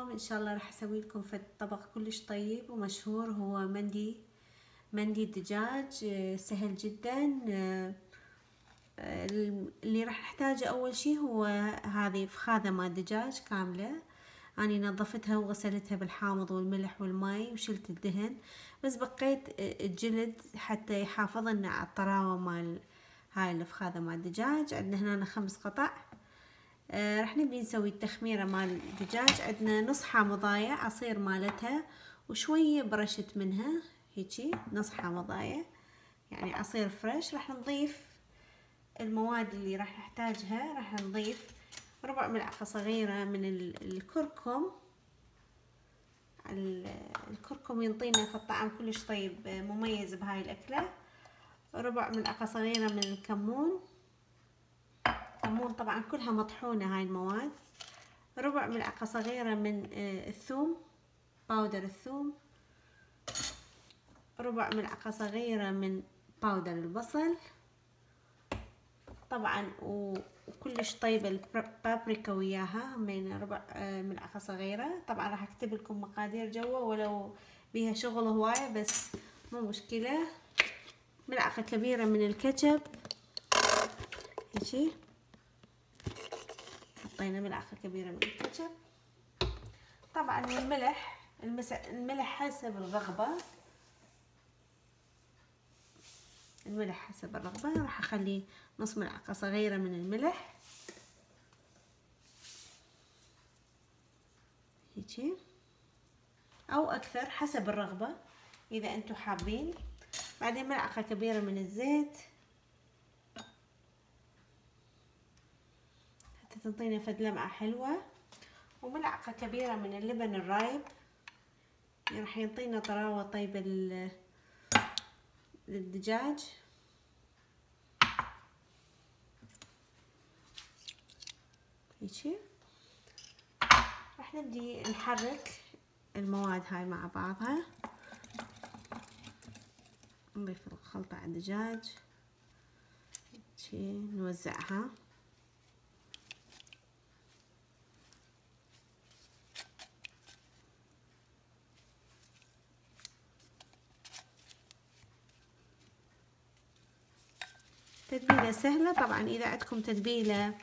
اليوم ان شاء الله راح اسوي لكم في طبق كلش طيب ومشهور، هو مندي الدجاج. سهل جدا. اللي راح نحتاجه اول شي هو هذه فخاذة مال دجاج كاملة، اني نظفتها وغسلتها بالحامض والملح والماء وشلت الدهن، بس بقيت الجلد حتى يحافظ لنا على الطراوة مال هاي الفخاذة مال الدجاج. عندنا هنا 5 قطع. راح نبدي نسوي التخميرة مال الدجاج. عندنا نص حامضاية عصير مالتها وشوية برشت منها، هيجي نص حامضاية يعني عصير فريش. راح نضيف المواد اللي راح نحتاجها. راح نضيف ربع ملعقة صغيرة من الكركم. الكركم ينطينا في الطعم كلش طيب مميز بهاي الأكلة. ربع ملعقة صغيرة من الكمون. كمون طبعا كلها مطحونة هاي المواد. ربع ملعقة صغيرة من الثوم، باودر الثوم. ربع ملعقة صغيرة من باودر البصل طبعا، وكلش طيبة البابريكا وياها من ربع ملعقة صغيرة. طبعا راح اكتب لكم مقادير جوا ولو بيها شغل هواية، بس مو مشكلة. ملعقة كبيرة من الكاتشب، هيجي حطينا ملعقة كبيرة من الكاتشب. طبعا الملح حسب الرغبة، الملح حسب الرغبة. راح اخلي نص ملعقة صغيرة من الملح هيجي، او اكثر حسب الرغبة اذا انتم حابين. بعدين ملعقة كبيرة من الزيت حتى تنطينا فد لمعة حلوة، وملعقة كبيرة من اللبن الرايب راح ينطينا طراوة طيبة للدجاج. هيجي راح نبدي نحرك المواد هاي مع بعضها. نضيف الخلطة على الدجاج، هيجي نوزعها. تتبيلة سهلة طبعا، إذا عندكم تتبيلة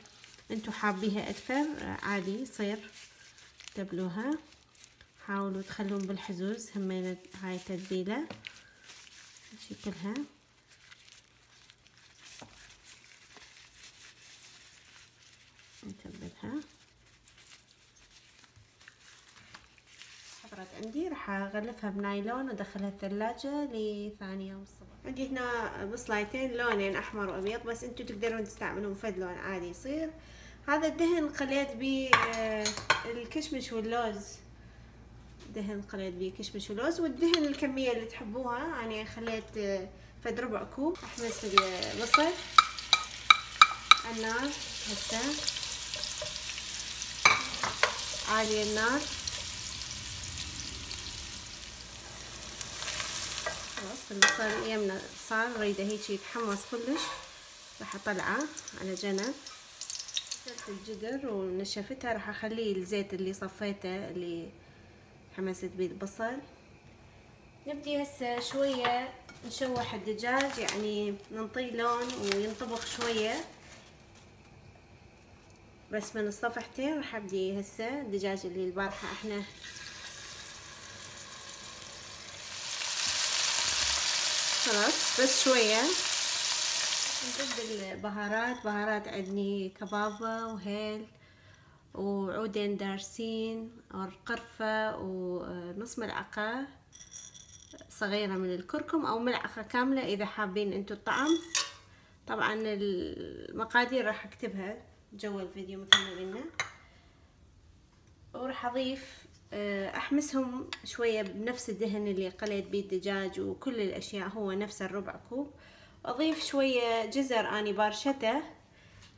انتو حابيها أكثر عادي يصير تبلوها. حاولوا تخلون بالحزوز همين هاي التتبيلة شكلها. نتبلها. حضرت عندي راح اغلفها بنايلون وادخلها الثلاجة لثاني يوم الصبح. عندي هنا بصلايتين لونين احمر وابيض، بس انتو تقدرون تستعملون فد لون عادي يصير. هذا الدهن خليت بيه الكشمش واللوز، دهن خليت بيه كشمش ولوز. والدهن الكمية اللي تحبوها، يعني خليت فد ربع كوب. احمس البصل على النار هسه عالية النار. خلاص البصل يمنا صار ريده هيك يتحمص كلش، راح اطلعه على جنب. غسلت الجدر ونشفتها، راح اخليه الزيت اللي صفيته اللي حمست بيه البصل. نبدي هسه شوية نشوح الدجاج، يعني ننطيه لون وينطبخ شوية بس من الصفحتين. راح ابدي هسه الدجاج اللي البارحة احنا خلاص بس شوية. نزيد البهارات. بهارات عندي كبابة وهيل وعودين دارسين والقرفة ونص ملعقة صغيرة من الكركم او ملعقة كاملة اذا حابين انتو الطعم. طبعا المقادير راح اكتبها جوا الفيديو مثل ما قلنا. وراح اضيف احمسهم شوية بنفس الدهن اللي قليت بيه الدجاج وكل الاشياء، هو نفس الربع كوب. اضيف شوية جزر اني بارشته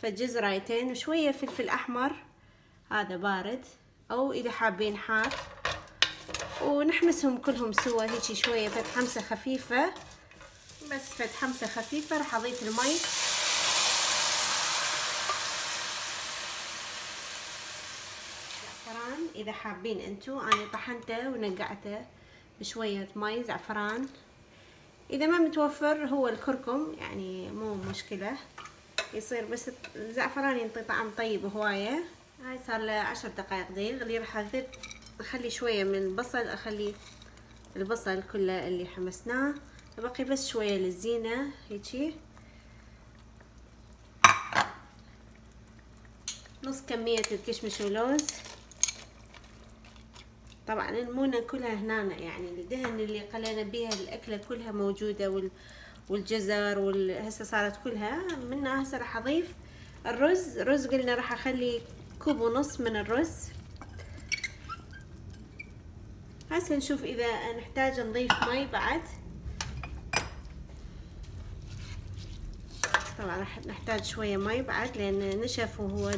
فجزرايتين، وشوية فلفل احمر هذا بارد او اذا حابين حار، ونحمسهم كلهم سوا هيجي شوية فد حمسة خفيفة، بس فد حمسة خفيفة. راح اضيف المي زعفران اذا حابين انتو. انا طحنته ونقعته بشوية مي زعفران. اذا ما متوفر هو الكركم يعني مو مشكلة، يصير بس الزعفران ينطي طعم طيب هواية. هاي صار له 10 دقائق دقيق. راح اخلي شوية من البصل، اخلي البصل كله اللي حمسناه، بقي بس شوية للزينة هيجي. نص كمية الكشمش واللوز. طبعا المونة كلها هنا يعني الدهن اللي قلينا بيها الأكلة كلها موجودة، والجزر هسه صارت كلها منها. هسه راح أضيف الرز قلنا راح أخلي كوب ونص من الرز. هسه نشوف إذا نحتاج نضيف مي بعد. طبعا راح نحتاج شوية مي بعد لأن نشف وهو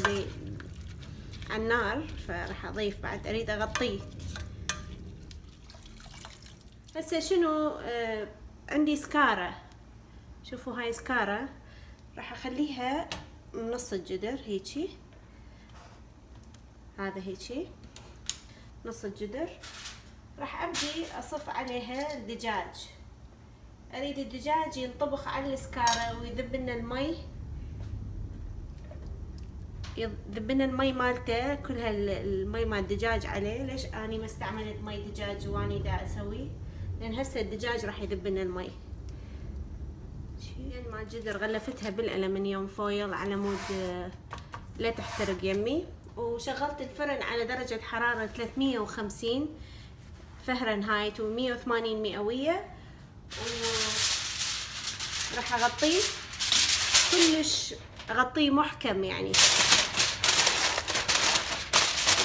على النار، فراح أضيف بعد. أريد أغطيه. هسه شنو عندي سكارة. شوفوا هاي سكارة راح اخليها نص الجدر هيجي. هذا هيجي نص الجدر. راح ابدي اصف عليها الدجاج. اريد الدجاج ينطبخ على السكارة ويذب لنا المي، يذب لنا المي مالته كلها، المي مال الدجاج عليه. ليش اني ما استعملت مي دجاج واني دا اسوي؟ لان هسه الدجاج راح يذب لنا المي. مال الجدر غلفتها بالألمنيوم فويل على مود لا تحترق يمي. وشغلت الفرن على درجة حرارة 350 فهرنهايت و180 مئوية. وراح اغطيه كلش، اغطيه محكم يعني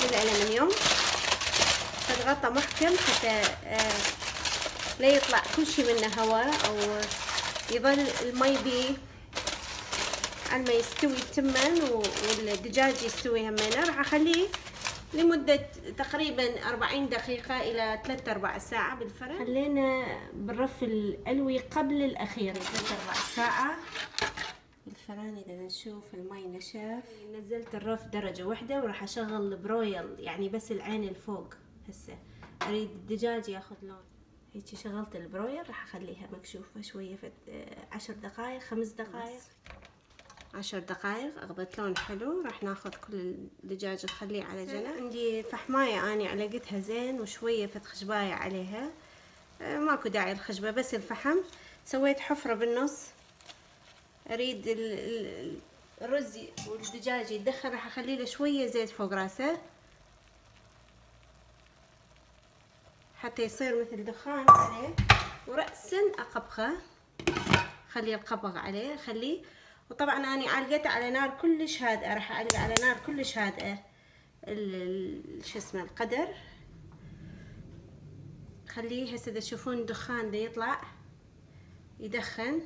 بالألمنيوم. فتغطى محكم حتى لا يطلع كل شي منه هواء، او يظل المي بيه على ما يستوي تماً والدجاج يستوي همينه. راح اخليه لمدة تقريبا 40 دقيقة الى 3/4 ساعة بالفرن. خلينا بالرف العلوي قبل الاخير 3/4 ساعة بالفرن. اذا نشوف المي نشف. نزلت الرف درجة واحدة وراح اشغل البرويل يعني بس العين الفوق. هسه اريد الدجاج ياخذ لون. هيجي شغلت البرويل. راح اخليها مكشوفة شوية 10 دقائق 5 دقائق 10 دقائق. اخذت لون حلو. راح ناخذ كل الدجاج نخليه على جنب. عندي فحماية اني علقتها زين وشوية خشباية عليها. ماكو داعي الخشبة بس الفحم. سويت حفرة بالنص. اريد الرز والدجاج يتدخل. راح اخلي له شوية زيت فوق راسه حتى يصير مثل دخان عليه. ورأسا اقبخه، خلي القبغ عليه خليه. وطبعا اني علقته على نار كلش هادئه. راح اعلق على نار كلش هادئه شو اسمه القدر. خليه هسه تشوفون الدخان ده يطلع يدخن.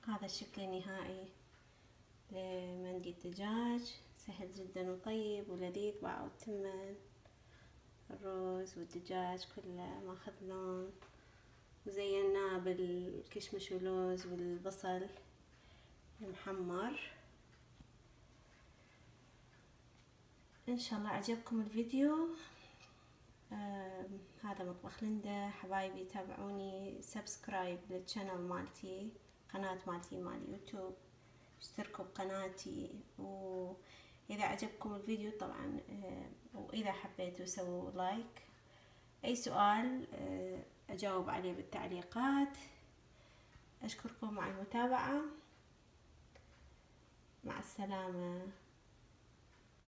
هذا الشكل النهائي لمندي الدجاج. سهل جدا وطيب ولذيذ. باعوا تمن الرز والدجاج كله ماخذ لون. وزيناه بالكشمش واللوز والبصل المحمر. ان شاء الله عجبكم الفيديو. هذا مطبخ ليندا. حبايبي تابعوني، سبسكرايب للشانل مالتي، قناة مالتي مال يوتيوب. اشتركوا بقناتي. واذا عجبكم الفيديو طبعا واذا حبيتوا سووا لايك. اي سؤال اجاوب عليه بالتعليقات. اشكركم على المتابعة. مع السلامة.